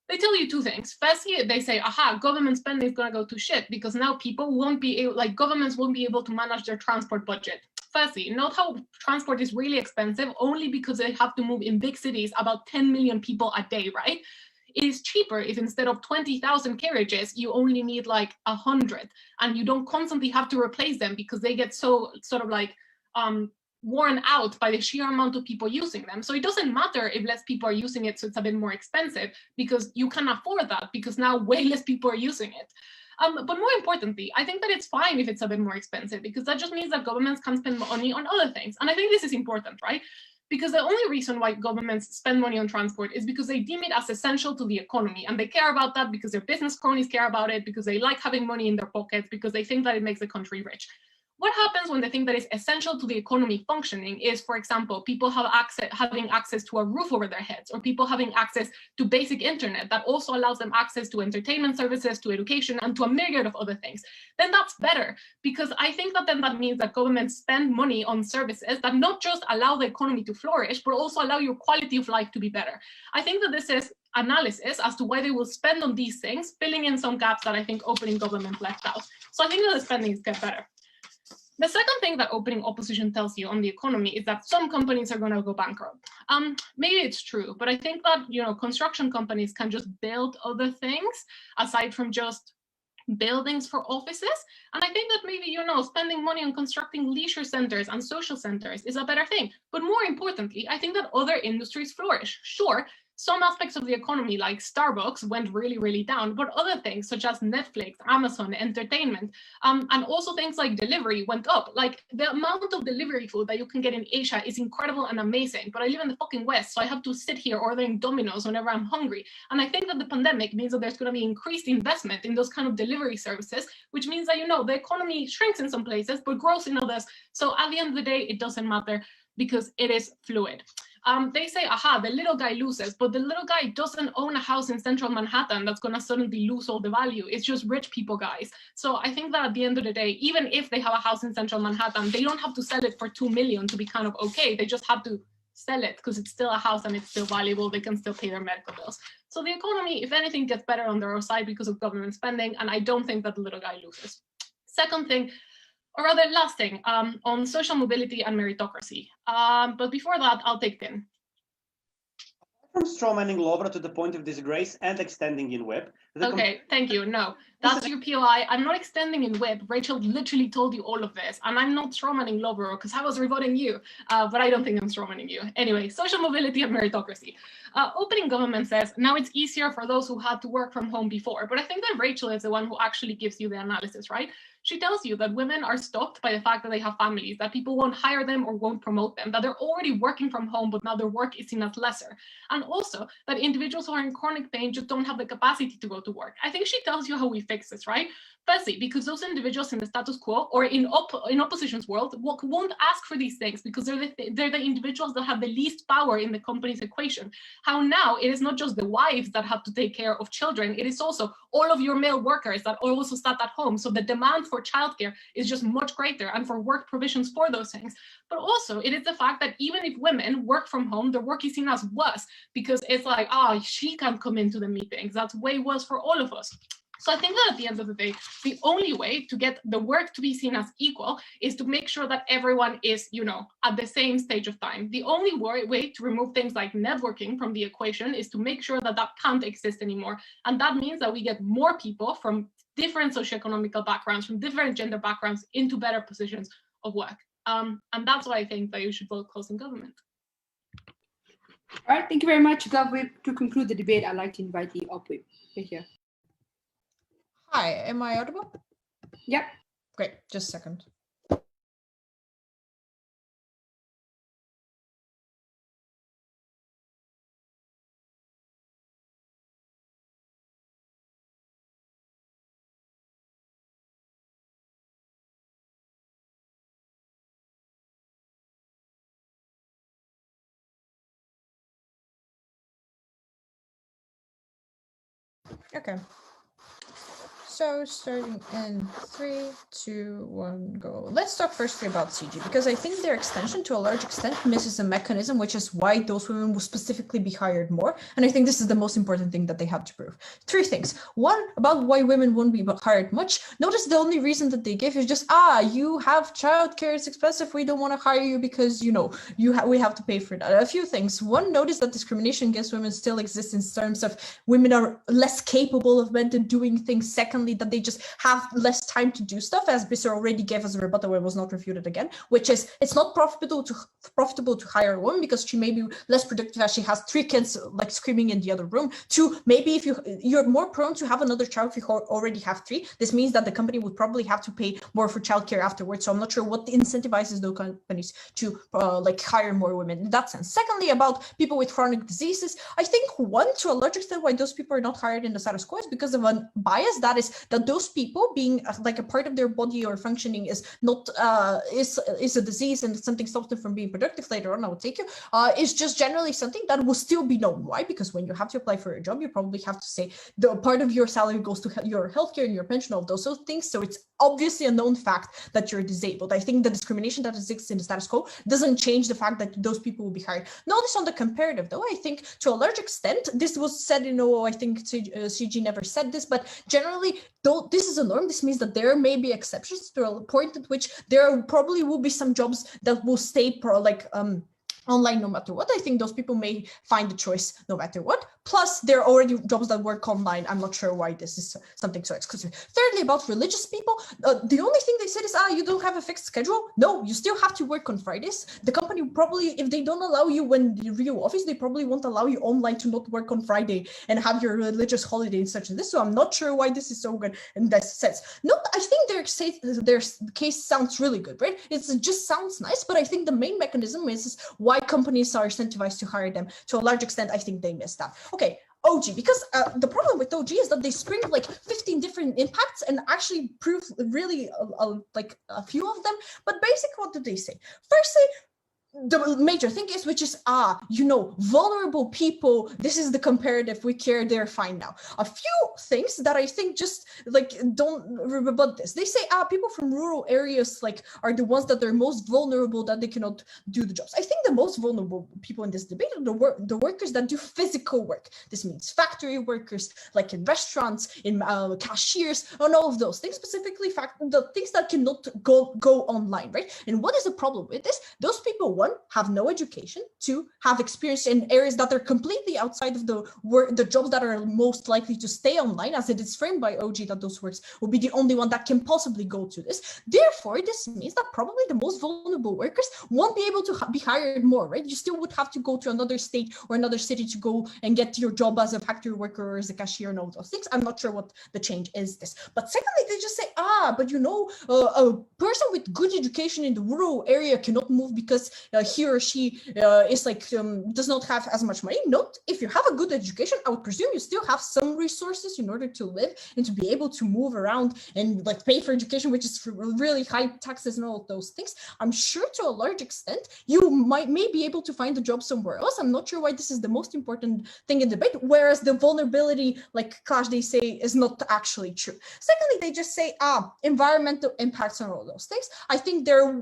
They tell you 2 things. Firstly, they say, government spending is going to go to shit because now people won't be able, governments won't be able to manage their transport budget. Firstly, note how transport is really expensive only because they have to move in big cities about 10 million people a day, right? It is cheaper if instead of 20,000 carriages, you only need 100 and you don't constantly have to replace them because they get so worn out by the sheer amount of people using them. So it doesn't matter if less people are using it, so it's a bit more expensive because you can afford that because now way less people are using it. But more importantly, I think that it's fine if it's a bit more expensive, because that just means that governments can spend money on other things. And I think this is important, right? Because the only reason why governments spend money on transport is because they deem it as essential to the economy. And they care about that because their business cronies care about it, because they like having money in their pockets, because they think that it makes the country rich. What happens when the thing that is essential to the economy functioning is, for example, people having access to a roof over their heads, or people having access to basic internet that also allows them access to entertainment services, to education, and to a myriad of other things? Then that's better, because I think that then that means that governments spend money on services that not just allow the economy to flourish, but also allow your quality of life to be better. I think that this is analysis as to why they will spend on these things, filling in some gaps that I think opening government left out. So I think that the spendings get better. The second thing that opening opposition tells you on the economy is that some companies are going to go bankrupt. Maybe it's true, but I think that, you know, construction companies can just build other things aside from just buildings for offices. And I think that maybe, you know, spending money on constructing leisure centers and social centers is a better thing. But more importantly, I think that other industries flourish. Sure, some aspects of the economy, like Starbucks, went really, really down, but other things such as Netflix, Amazon, entertainment, and also things like delivery went up. Like, the amount of delivery food that you can get in Asia is incredible and amazing, but I live in the fucking West, so I have to sit here ordering Domino's whenever I'm hungry. And I think that the pandemic means that there's going to be increased investment in those kind of delivery services, which means that, you know, the economy shrinks in some places, but grows in others. So at the end of the day, it doesn't matter, because it is fluid. They say, aha, the little guy loses, but the little guy doesn't own a house in central Manhattan that's going to suddenly lose all the value. It's just rich people, guys. So I think that at the end of the day, even if they have a house in central Manhattan, they don't have to sell it for 2 million to be kind of okay. They just have to sell it because it's still a house and it's still valuable. They can still pay their medical bills. So the economy, if anything, gets better on their side because of government spending, and I don't think that the little guy loses. Second thing, or rather last thing, on social mobility and meritocracy. But before that, I'll take Tin. From strawmanning Lovro to the point of disgrace and extending in whip. Okay, thank you. No, that's your POI. I'm not extending in whip. Rachel literally told you all of this, and I'm not strawmanning Lovro because I was revoting you, but I don't think I'm strawmanning you. Anyway, social mobility and meritocracy. Opening government says now it's easier for those who had to work from home before, but I think that Rachel is the one who actually gives you the analysis, right? She tells you that women are stopped by the fact that they have families, that people won't hire them or won't promote them, that they're already working from home, but now their work is seen as lesser. And also that individuals who are in chronic pain just don't have the capacity to go to work. I think she tells you how we fix this, right? Firstly, because those individuals in the status quo or in opposition's world won't ask for these things because they're the individuals that have the least power in the company's equation. How now it is not just the wives that have to take care of children, it is also all of your male workers that also sat at home. So the demand for childcare is just much greater and for work provisions for those things. But also it is the fact that even if women work from home, their work is seen as worse because it's like, she can't come into the meetings. That's way worse for all of us. So I think that at the end of the day, the only way to get the work to be seen as equal is to make sure that everyone is, at the same stage of time. The only way to remove things like networking from the equation is to make sure that that can't exist anymore. And that means that we get more people from different socioeconomic backgrounds, from different gender backgrounds into better positions of work. And that's why I think that you should vote closing government. All right, thank you very much, GovWhip. To conclude the debate, I'd like to invite the OpWhip. Here. Hi, am I audible? Yep. Great, just a second. Okay. So starting in 3, 2, 1, go. Let's talk firstly about CG, because I think their extension to a large extent misses a mechanism, which is why those women will specifically be hired more. And I think this is the most important thing that they have to prove. 3 things. 1, about why women won't be hired much. Notice the only reason that they give is just, you have childcare, it's expensive, we don't want to hire you because, we have to pay for that. A few things. 1, notice that discrimination against women still exists in terms of women are less capable of men than doing things. Secondly, secondly, that they just have less time to do stuff, as Biser already gave us a rebuttal where it was not refuted again, which is it's not profitable to hire a woman because she may be less productive as she has 3 kids like screaming in the other room. 2, maybe if you're more prone to have another child if you already have 3. This means that the company would probably have to pay more for childcare afterwards. So I'm not sure what incentivizes those companies to like hire more women in that sense. Secondly, about people with chronic diseases, I think one, to a large extent, why those people are not hired in the status quo is because of a bias that is that those people being like a part of their body or functioning is not is a disease and something stops them from being productive later on. I would take you is just generally something that will still be known. Why? Because when you have to apply for a job, you probably have to say the part of your salary goes to your healthcare and your pension, all those sort of things. So it's obviously a known fact that you're disabled. I think the discrimination that exists in the status quo doesn't change the fact that those people will be hired. Notice on the comparative, though, I think to a large extent, this was said, I think CG never said this, but generally, though this is a norm, this means that there may be exceptions to a point at which there probably will be some jobs that will stay online no matter what. I think those people may find the choice no matter what. Plus, there are already jobs that work online. I'm not sure why this is something so exclusive. Thirdly, about religious people, the only thing they said is, you don't have a fixed schedule. No, you still have to work on Fridays. The company probably, if they don't allow you when you real office, they probably won't allow you online to not work on Friday and have your religious holiday and such as this. So I'm not sure why this is so good in that sense. No, I think their case sounds really good, right? It just sounds nice, but I think the main mechanism is why companies are incentivized to hire them. To a large extent, I think they missed that. Okay, OG, because the problem with OG is that they spring like 15 different impacts and actually prove really like a few of them. But basically, what do they say? Firstly, the major thing is, which is, vulnerable people, this is the comparative, we care, they're fine now. A few things that I think just like don't rebut this. They say, people from rural areas like are the ones that are most vulnerable, that they cannot do the jobs. I think the most vulnerable people in this debate are the workers that do physical work. This means factory workers, like in restaurants, in cashiers, and all of those things, specifically the things that cannot go online, right? And what is the problem with this? Those people, 1, have no education, 2, have experience in areas that are completely outside of the jobs that are most likely to stay online, as it is framed by OG that those works will be the only one that can possibly go to this. Therefore, this means that probably the most vulnerable workers won't be able to be hired more, right? You still would have to go to another state or another city to go and get your job as a factory worker or as a cashier and all those things. I'm not sure what the change is this. But secondly, they just say, but a person with good education in the rural area cannot move because he or she is like does not have as much money. Note, if you have a good education, I would presume you still have some resources in order to live and to be able to move around and like pay for education, which is for really high taxes and all of those things. I'm sure to a large extent you may be able to find a job somewhere else. I'm not sure why this is the most important thing in debate, whereas the vulnerability like clash they say is not actually true. Secondly, they just say environmental impacts and all those things. I think there are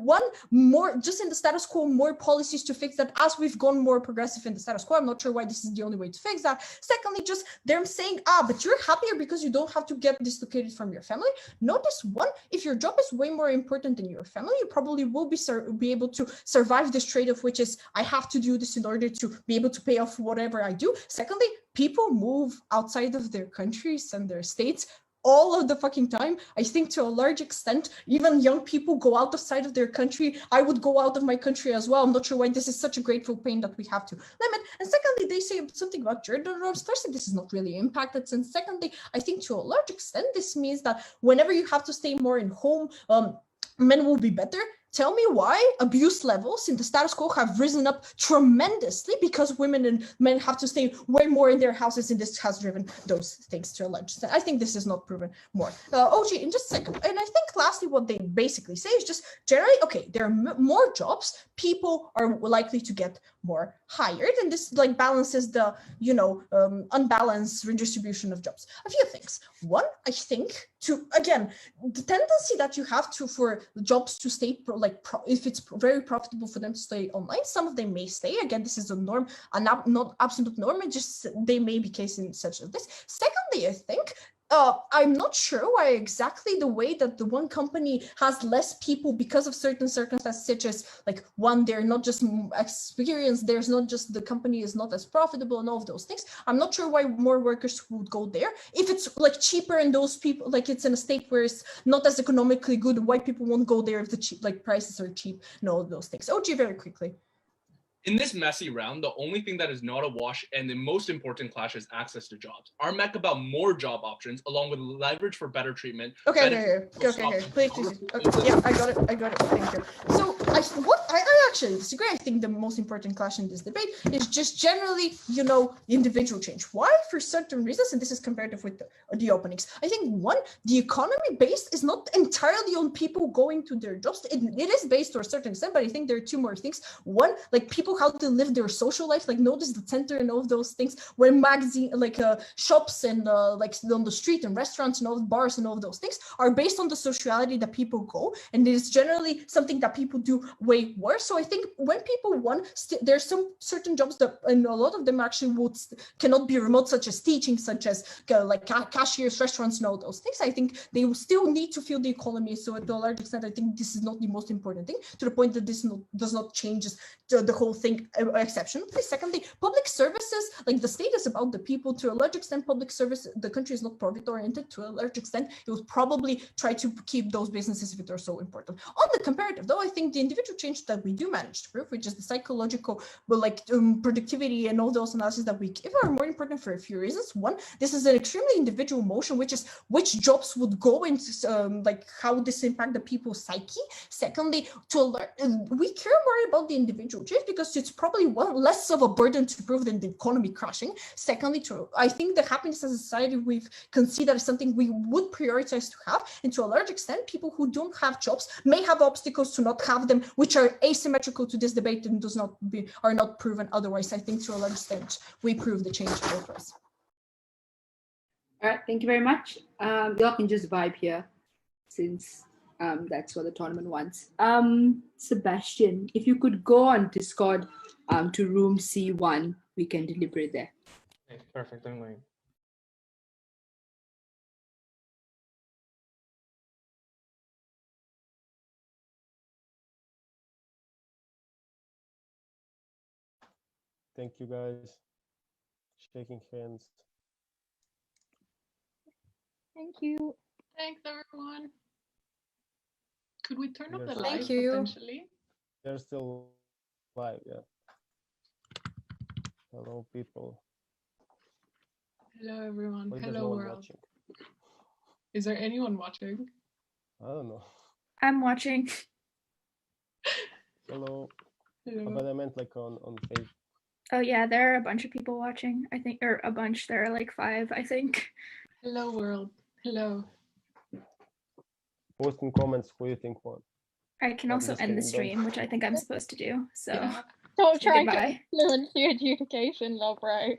more just in the status quo, more policies to fix that as we've gone more progressive in the status quo. I'm not sure why this is the only way to fix that. Secondly, just they're saying, but you're happier because you don't have to get dislocated from your family. Notice 1, if your job is way more important than your family, you probably will be able to survive this trade-off, which is I have to do this in order to be able to pay off whatever I do. Secondly, people move outside of their countries and their states all of the fucking time. I think to a large extent, even young people go out of sight of their country. I would go out of my country as well. I'm not sure why this is such a grateful pain that we have to limit. And secondly, they say something about gender norms. Firstly, this is not really impacted. And secondly, I think to a large extent, this means that whenever you have to stay more in home, men will be better. Tell me why abuse levels in the status quo have risen up tremendously because women and men have to stay way more in their houses, and this has driven those things to a large extent. I think this is not proven more. OG, in just a second. And I think lastly, what they basically say is just generally, okay, there are more jobs, people are likely to get more hired, and this like balances the, unbalanced redistribution of jobs. A few things. 1, I think again, the tendency that you have for jobs to stay if it's very profitable for them to stay online, some of them may stay. Again, this is a norm, not absolute norm. It just they may be cases such as this. Secondly, I think I'm not sure why exactly the way that the one company has less people because of certain circumstances, such as like one, they're not just experienced, there's not just the company is not as profitable and all of those things. I'm not sure why more workers would go there. If it's like cheaper and those people, like it's in a state where it's not as economically good, why people won't go there if the cheap, like prices are cheap and all of those things. OG, very quickly. In this messy round, the only thing that is not a wash and the most important clash is access to jobs. Our mech about more job options along with leverage for better treatment. Okay. Please. Okay. Yeah, I got it. Thank you. So I actually disagree. I think the most important clash in this debate is just generally, individual change. Why? For certain reasons, and this is comparative with the openings. I think one, the economy based is not entirely on people going to their jobs. It is based to a certain extent, but I think there are two more things. One, like people how to live their social life, like notice the center and all of those things, where shops and like on the street and restaurants and all the bars and all of those things are based on the sociality that people go, and it is generally something that people do way worse. So I think when people there's some certain jobs that, and a lot of them actually cannot be remote, such as teaching, such as like cashiers, restaurants, and all those things. I think they will still need to fuel the economy. So to a large extent, I think this is not the most important thing, to the point that this does not change the whole thing exceptionally. Secondly, public services, like the state is about the people. To a large extent, public service, the country is not profit oriented. To a large extent, it would probably try to keep those businesses if they're so important. On the comparative, though, I think the individual change that we do manage to prove, which is the psychological, productivity and all those analyses that we give, are more important for a few reasons. One, this is an extremely individual motion, which is which jobs would go into, like how this impact the people's psyche. Secondly, we care more about the individual change because it's probably less of a burden to prove than the economy crashing. Secondly, I think the happiness as a society we've considered as something we would prioritize to have, and to a large extent, people who don't have jobs may have obstacles to not have them, which are asymmetrical to this debate and are not proven otherwise. I think to a large extent we prove the change both ways. All right, thank you very much. Y'all can just vibe here, since that's what the tournament wants. Sebastian, if you could go on Discord to room C1, we can deliberate there. Okay, perfect, I'm going. Thank you, guys. Shaking hands. Thank you. Thanks, everyone. Could we turn off the Yes. light Thank you. potentially? They're still live, yeah. Hello, people. Hello, everyone. Why there's Hello, no one world. watching? Is there anyone watching? I don't know. I'm watching. Hello. Hello. But I meant like on Facebook. Oh yeah, there are a bunch of people watching. I think, or a bunch. There are like 5, I think. Hello, world. Hello. Post in comments who you think won. I can I'm also just end the kidding, don't. stream, which I think I'm supposed to do. So Yeah. Stop trying to goodbye. influence the adjudication, Lovro.